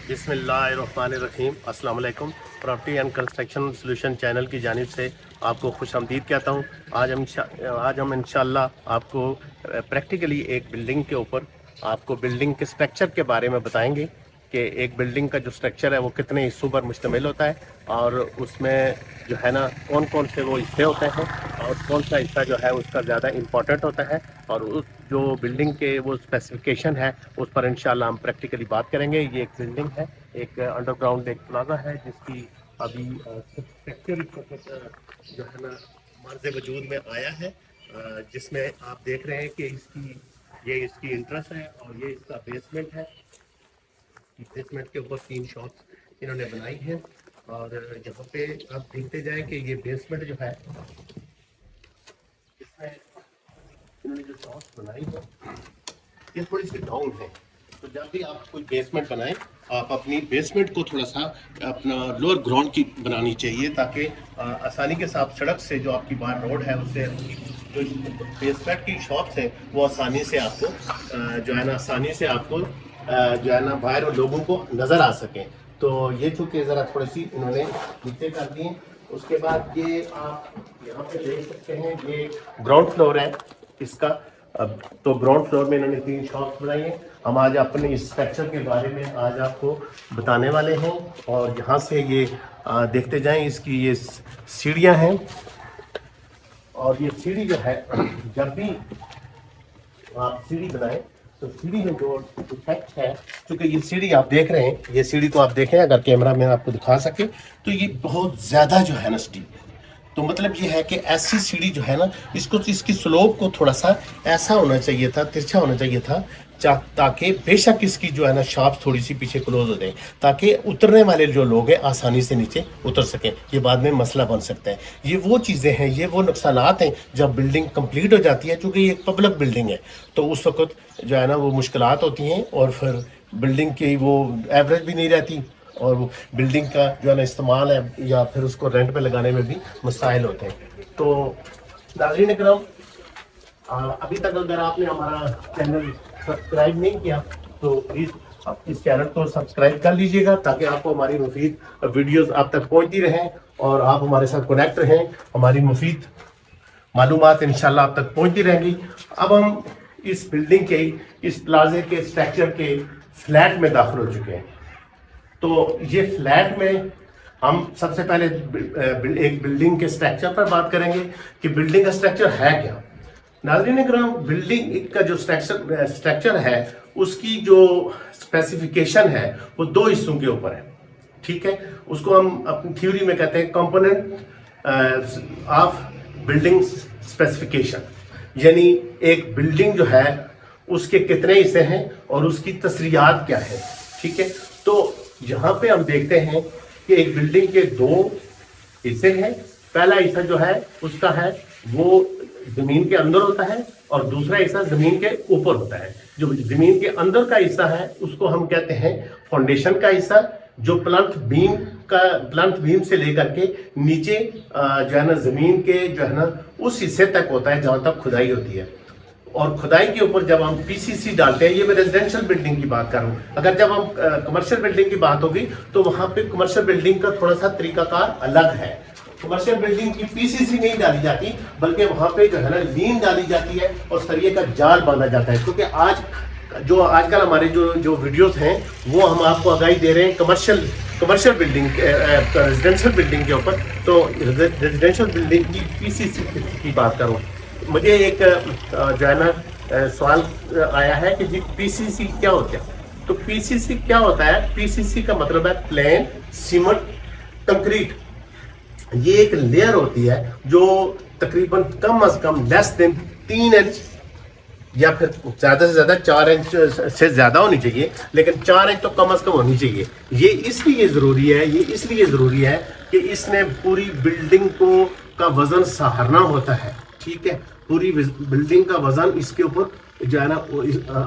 बिस्मिल्लाहिर्रहमानिर्रहीम। अस्सलाम वालेकुम। Property and construction solution channel की जानिब से आपको खुशामदीद कहता हूँ। आज हम इंशाल्लाह आपको प्रैक्टिकली एक बिल्डिंग के ऊपर आपको बिल्डिंग के स्ट्रक्चर के बारे में बताएंगे कि एक बिल्डिंग का जो स्ट्रक्चर है वो कितने हिस्सों पर मुश्तमिल होता है और उसमें जो है ना कौन कौन से वो हिस्से होते हैं और कौन सा हिस्सा जो है उसका ज़्यादा इम्पोर्टेंट होता है और उस जो बिल्डिंग के वो स्पेसिफिकेशन है उस पर इंशाल्लाह हम प्रैक्टिकली बात करेंगे। ये एक बिल्डिंग है, एक अंडरग्राउंड एक प्लाजा है जिसकी अभी स्ट्रक्चर जो है ना मार्ज़ वजूद में आया है, जिसमें आप देख रहे हैं कि ये इसकी इंट्रेंस है और ये इसका बेसमेंट है। बेसमेंट के ऊपर 3 शॉप्स इन्होंने बनाई हैं और यहाँ पे आप देखते जाएं कि ये बेसमेंट जो है इसमें इन्होंने जो शॉप्स बनाई है ये थोड़ी सी डाउन है। तो जब भी आप कोई बेसमेंट बनाएं आप अपनी बेसमेंट को थोड़ा सा अपना लोअर ग्राउंड की बनानी चाहिए ताकि आसानी के साथ सड़क से जो आपकी बाहर रोड है उससे जो बेसमेंट की शॉप्स हैं वो आसानी से आपको जो है ना आसानी से आपको जो है ना बाहर लोगों को नज़र आ सके। तो ये चूँकि ज़रा थोड़ी सी इन्होंने नीचे कर दी। उसके बाद ये आप यहाँ पे देख सकते हैं ये ग्राउंड फ्लोर है इसका। अब तो ग्राउंड फ्लोर में इन्होंने 3 शॉप्स बनाई हैं। हम आज अपने इस स्ट्रक्चर के बारे में आज आपको बताने वाले हैं और यहाँ से ये देखते जाएं इसकी ये सीढ़ियाँ हैं और ये सीढ़ी जो है जब भी आप सीढ़ी बनाएं तो सीढ़ी में जो इफेक्ट है, क्योंकि ये सीढ़ी आप देख रहे हैं, ये सीढ़ी को आप देखें अगर कैमरा में आपको दिखा सके तो ये बहुत ज़्यादा जो है ना स्टीप है। तो मतलब ये है कि ऐसी सीढ़ी जो है ना इसको इसकी स्लोप को थोड़ा सा ऐसा होना चाहिए था, तिरछा होना चाहिए था ताकि बेशक इसकी जो है ना शाफ्ट थोड़ी सी पीछे क्लोज हो जाए ताकि उतरने वाले जो लोग हैं आसानी से नीचे उतर सकें। ये बाद में मसला बन सकता है। ये वो चीज़ें हैं, ये वो नुकसानात हैं जब बिल्डिंग कंप्लीट हो जाती है, क्योंकि ये एक पब्लिक बिल्डिंग है तो उस वक्त जो है ना वो मुश्किलात होती हैं और फिर बिल्डिंग की वो एवरेज भी नहीं रहती और वो बिल्डिंग का जो है ना इस्तेमाल है या फिर उसको रेंट पे लगाने में भी मसाइल होते हैं। तो नाज़रीन इकराम, अभी तक अगर आपने हमारा चैनल सब्सक्राइब नहीं किया तो प्लीज़ आप इस चैनल को सब्सक्राइब कर लीजिएगा ताकि आपको हमारी मुफीद वीडियोस आप तक पहुंचती रहें और आप हमारे साथ कनेक्ट रहें। हमारी मुफीद मालूमात इंशाल्लाह आप तक पहुंचती रहेंगी। अब हम इस बिल्डिंग के इस प्लाजे के स्ट्रक्चर के फ्लैट में दाखिल हो चुके हैं। तो ये फ्लैट में हम सबसे पहले एक बिल्डिंग के स्ट्रक्चर पर बात करेंगे कि बिल्डिंग का स्ट्रक्चर है क्या। नाज़रीन इकराम, बिल्डिंग का जो स्ट्रक्चर है उसकी जो स्पेसिफिकेशन है वो 2 हिस्सों के ऊपर है। ठीक है, उसको हम अपनी थ्योरी में कहते हैं कंपोनेंट ऑफ बिल्डिंग स्पेसिफिकेशन, यानी एक बिल्डिंग जो है उसके कितने हिस्से हैं और उसकी तसरीहात क्या है। ठीक है, तो यहाँ पे हम देखते हैं कि एक बिल्डिंग के 2 हिस्से हैं। पहला हिस्सा जो है उसका है वो जमीन के अंदर होता है और दूसरा हिस्सा जमीन के ऊपर होता है। जो जमीन के अंदर का हिस्सा है उसको हम कहते हैं फाउंडेशन का हिस्सा, जो प्लंथ बीम से लेकर के नीचे जो है ना जमीन के जो है ना उस हिस्से तक होता है जहां तक खुदाई होती है। और खुदाई के ऊपर जब हम पीसीसी डालते हैं, ये मैं रेजिडेंशियल बिल्डिंग की बात कर रहा हूँ। अगर जब हम कमर्शियल बिल्डिंग की बात होगी तो वहां पे कमर्शियल बिल्डिंग का थोड़ा सा तरीकाकार अलग है। कमर्शियल बिल्डिंग की पीसीसी नहीं डाली जाती बल्कि वहां पे जो है ना लीन डाली जाती है और सरिये का जाल बांधा जाता है। क्योंकि आजकल हमारे जो वीडियोस हैं वो हम आपको आगाही दे रहे हैं कमर्शियल बिल्डिंग रेजिडेंशियल बिल्डिंग के ऊपर। तो रेजिडेंशियल बिल्डिंग की पीसीसी की बात करूँ, मुझे एक जो है ना सवाल आया है कि जी पीसीसी क्या होता है। तो पीसीसी क्या होता है? पीसीसी का मतलब है प्लेन सीमेंट कंक्रीट। ये एक लेयर होती है जो तकरीबन कम अज कम लेस देन 3 इंच या फिर ज़्यादा से ज़्यादा 4 इंच से ज़्यादा होनी चाहिए, लेकिन 4 इंच तो कम अज़ कम होनी चाहिए। ये इसलिए ज़रूरी है कि इसने पूरी बिल्डिंग का वज़न सहारना होता है। ठीक है, पूरी बिल्डिंग का वज़न इसके ऊपर जो है ना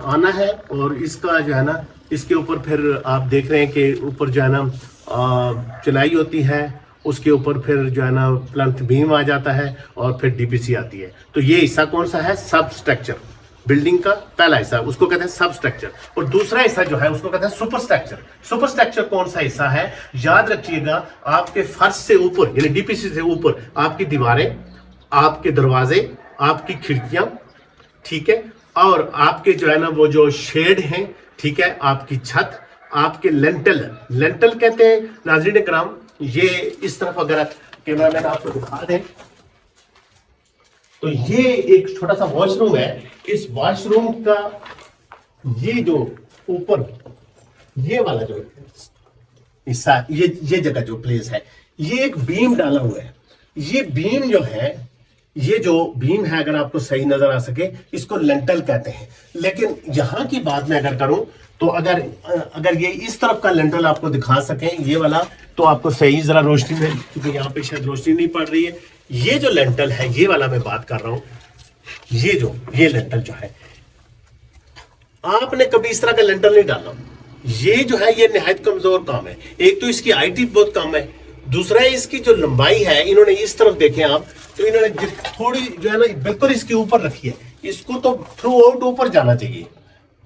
आना है और इसका जो है ना इसके ऊपर फिर आप देख रहे हैं कि ऊपर जो है ना चुनाई होती है, उसके ऊपर फिर जो है ना प्लंथ बीम आ जाता है और फिर डीपीसी आती है। तो ये हिस्सा कौन सा है? सब स्ट्रक्चर। बिल्डिंग का पहला हिस्सा, उसको कहते हैं सब स्ट्रक्चर, और दूसरा हिस्सा जो है उसको कहते हैं सुपर स्ट्रक्चर। सुपर स्ट्रक्चर कौन सा हिस्सा है? याद रखिएगा, आपके फर्श से ऊपर यानी डीपीसी से ऊपर आपकी दीवारें, आपके दरवाजे, आपकी खिड़कियां, ठीक है, और आपके जो है ना वो जो शेड हैं, ठीक है, आपकी छत, आपके लेंटल, लेंटल कहते हैं नाज़रीन कराम। ये इस तरफ अगर कैमरामैन आपको दिखा दें तो ये एक छोटा सा वॉशरूम है। इस वॉशरूम का ये जो ऊपर ये वाला जो हिस्सा, ये जगह जो प्लेस है, ये एक बीम डाला हुआ है। ये बीम जो है, ये जो बीम है, अगर आपको सही नजर आ सके, इसको लेंटल कहते हैं। लेकिन यहां की बात मैं अगर करूं तो अगर ये इस तरफ का लेंटल आपको दिखा सके, ये वाला, तो आपको सही जरा रोशनी में, क्योंकि यहाँ पे शायद रोशनी नहीं पड़ रही है, ये जो लेंटल है, ये वाला मैं बात कर रहा हूं, ये लेंटल जो है, आपने कभी इस तरह का लेंटल नहीं डाला। ये जो है ये निहायत कमजोर काम है। एक तो इसकी हाइट बहुत कम है, दूसरा है इसकी जो लंबाई है, इन्होंने इस तरफ देखे आप तो इन्होंने थोड़ी जो है ना बिल्कुल इसके ऊपर रखी है। इसको तो थ्रू आउट ऊपर जाना चाहिए,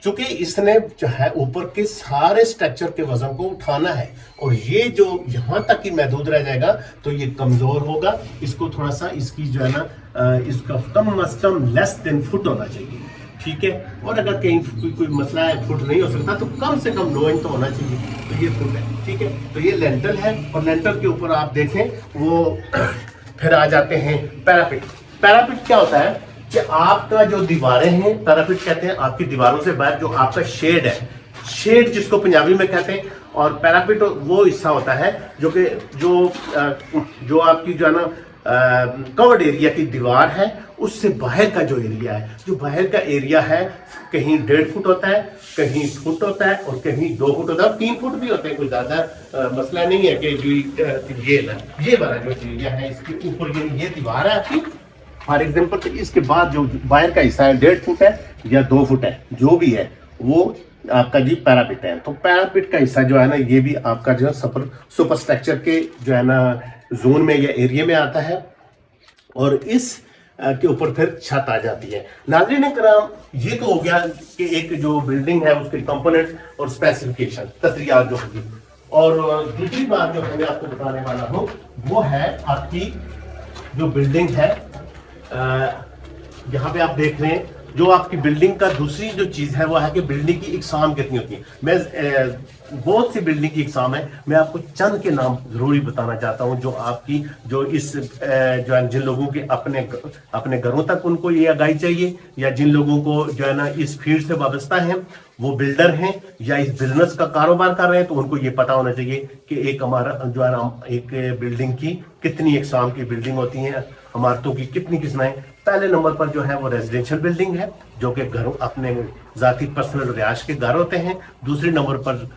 क्योंकि इसने जो है ऊपर के सारे स्ट्रक्चर के वजन को उठाना है, और ये जो यहां तक ही महदूद रह जाएगा तो ये कमजोर होगा। इसको थोड़ा सा इसकी जो है ना इसका कम अज कम लेस देन फुट होना चाहिए, ठीक है। और अगर कहीं कोई मसला है, फुट नहीं हो सकता, तो कम से कम 9 इंच तो होना चाहिए, तो ये फुट है, ठीक है। तो ये लेंटल है, और लेंटल के ऊपर आप देखें वो फिर आ जाते हैं पैरापिट। पैरापिट क्या होता है कि आपका जो दीवारें हैं, पैरापिट कहते हैं आपकी दीवारों से बाहर जो आपका शेड है, शेड जिसको पंजाबी में कहते हैं, और पैरापिट वो हिस्सा होता है जो कि जो आपकी जो है ना कवर्ड एरिया की दीवार है, उससे बाहर का जो एरिया है, जो बाहर का एरिया है, कहीं 1.5 फुट होता है, कहीं फुट होता है, और कहीं 2 फुट होता है, और 3 फुट भी होते हैं। कोई ज्यादा मसला नहीं है कि जो ये वाला जो एरिया है, इसके ऊपर ये दीवार है आपकी, फॉर एग्जाम्पल, तो इसके बाद जो बाहर का हिस्सा है 1.5 फुट है या 2 फुट है, जो भी है वो आपका जी पैरापिट है। तो पैरापिट का हिस्सा जो है ना, ये भी आपका जो है सुपर स्ट्रक्चर के जो है ना जोन में या एरिया में आता है, और इस के ऊपर फिर छत आ जाती है। नाज़रीन कराम, ये तो हो गया कि एक जो बिल्डिंग है उसके कंपोनेंट और स्पेसिफिकेशन तसरियात जो होगी। और दूसरी बात जो मैं आपको बताने वाला हूं वो है आपकी जो बिल्डिंग है, यहाँ पे आप देख रहे हैं जो आपकी बिल्डिंग का दूसरी जो चीज है वो है कि बिल्डिंग की इकसाम कितनी होती है। मैं बहुत सी बिल्डिंग की इकसाम है, मैं आपको चंद के नाम जरूरी बताना चाहता हूं जो आपकी जो इस जो है जिन लोगों के अपने घरों तक उनको ये आगाही चाहिए, या जिन लोगों को जो है ना इस फील्ड से वाबस्ता है, वो बिल्डर हैं या इस बिजनेस का कारोबार कर रहे हैं, तो उनको ये पता होना चाहिए कि एक हमारा जो है ना एक बिल्डिंग की कितनी इकसाम की बिल्डिंग होती है, इमारतों की कितनी किस्में। पहले नंबर पर जो है वो रेजिडेंशियल बिल्डिंग है, जो कि घरों अपने जाती पर्सनल रिहायश के घर होते हैं। दूसरे नंबर पर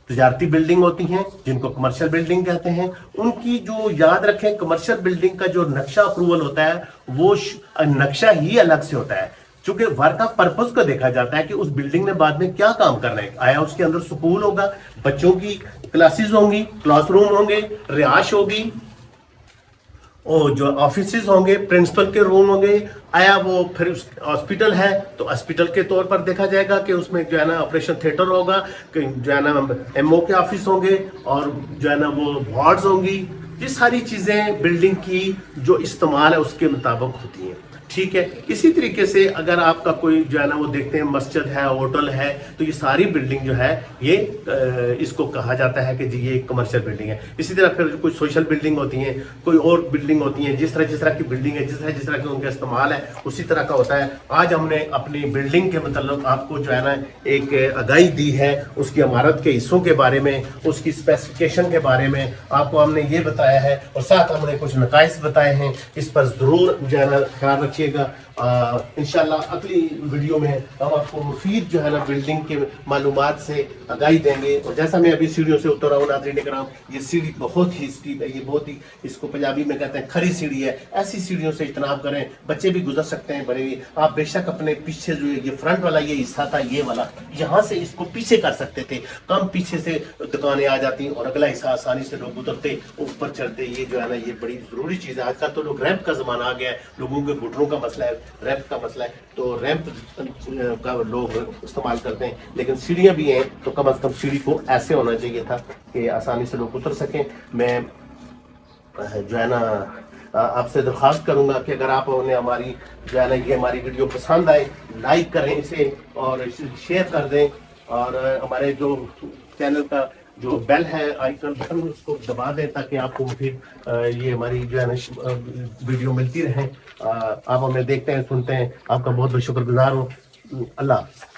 तजारती बिल्डिंग होती हैं, जिनको कमर्शियल बिल्डिंग कहते हैं। उनकी जो याद रखें, कमर्शियल बिल्डिंग का जो नक्शा अप्रूवल होता है वो नक्शा ही अलग से होता है, क्योंकि वर्क ऑफ पर्पस को देखा जाता है कि उस बिल्डिंग ने बाद में क्या काम करना है। आया उसके अंदर स्कूल होगा, बच्चों की क्लासेस होंगी, क्लासरूम होंगे, रिहायश होगी, और जो ऑफिसेज होंगे, प्रिंसिपल के रूम होंगे। आया वो फिर हॉस्पिटल है तो हॉस्पिटल के तौर पर देखा जाएगा कि उसमें जो है ना ऑपरेशन थिएटर होगा, जो है ना एमओ के ऑफिस होंगे, और जो है ना वो वार्ड्स होंगी। ये सारी चीजें बिल्डिंग की जो इस्तेमाल है उसके मुताबिक होती हैं, ठीक है। इसी तरीके से अगर आपका कोई जो है ना वो देखते हैं मस्जिद है, होटल है, तो ये सारी बिल्डिंग जो है ये इसको कहा जाता है कि जी ये कमर्शियल बिल्डिंग है। इसी तरह फिर कोई सोशल बिल्डिंग होती हैं, कोई और बिल्डिंग होती हैं, जिस तरह की बिल्डिंग है, जिस तरह के उनका इस्तेमाल है उसी तरह का होता है। आज हमने अपनी बिल्डिंग के मतलब आपको जो है ना एक आगाही दी है उसकी इमारत के हिस्सों के बारे में, उसकी स्पेसिफिकेशन के बारे में आपको हमने ये बताया है, और साथ हमने कुछ नकाइस बताए हैं। इस पर जरूर जो है ना ख्याल रखिएगा। इंशाल्लाह अगली वीडियो में हम आपको मुफीद जो है ना बिल्डिंग के मालूमात से आगाही देंगे। और जैसा मैं अभी सीढ़ियों से उतर रहा हूँ नाज़रीन कराम, ये सीढ़ी बहुत ही स्टीप है, ये बहुत ही, इसको पंजाबी में कहते हैं खरी सीढ़ी है। ऐसी सीढ़ियों से इज्तनाब करें, बच्चे भी गुजर सकते हैं, बड़े भी। आप बेशक अपने पीछे जो ये फ्रंट वाला ये हिस्सा था, ये वाला, यहाँ से इसको पीछे कर सकते थे, कम पीछे से दुकानें आ जाती और अगला हिस्सा आसानी से लोग उतरते, ऊपर चढ़ते। ये जो है ना ये बड़ी जरूरी चीज़ है। आजकल तो लोग रैंप का जमाना आ गया है, लोगों के घुटनों का मसला है, रैंप का मसला है, तो रैंप का लोग इस्तेमाल करते हैं, लेकिन सीढ़ियाँ भी हैं तो कम से कम सीढ़ी को ऐसे होना चाहिए था कि आसानी से लोग उतर सकें। मैं जो है ना आपसे दरख्वास्त करूंगा कि अगर आपने हमारी जो है ना ये हमारी वीडियो पसंद आए, लाइक करें इसे और शेयर कर दें, और हमारे जो चैनल का जो बेल है आइकन बटन उसको दबा दें ताकि आपको फिर ये हमारी जो है ना वीडियो मिलती रहे। आप हमें देखते हैं, सुनते हैं, आपका बहुत बहुत शुक्रगुजार हूँ। अल्लाह हाफ़िज़।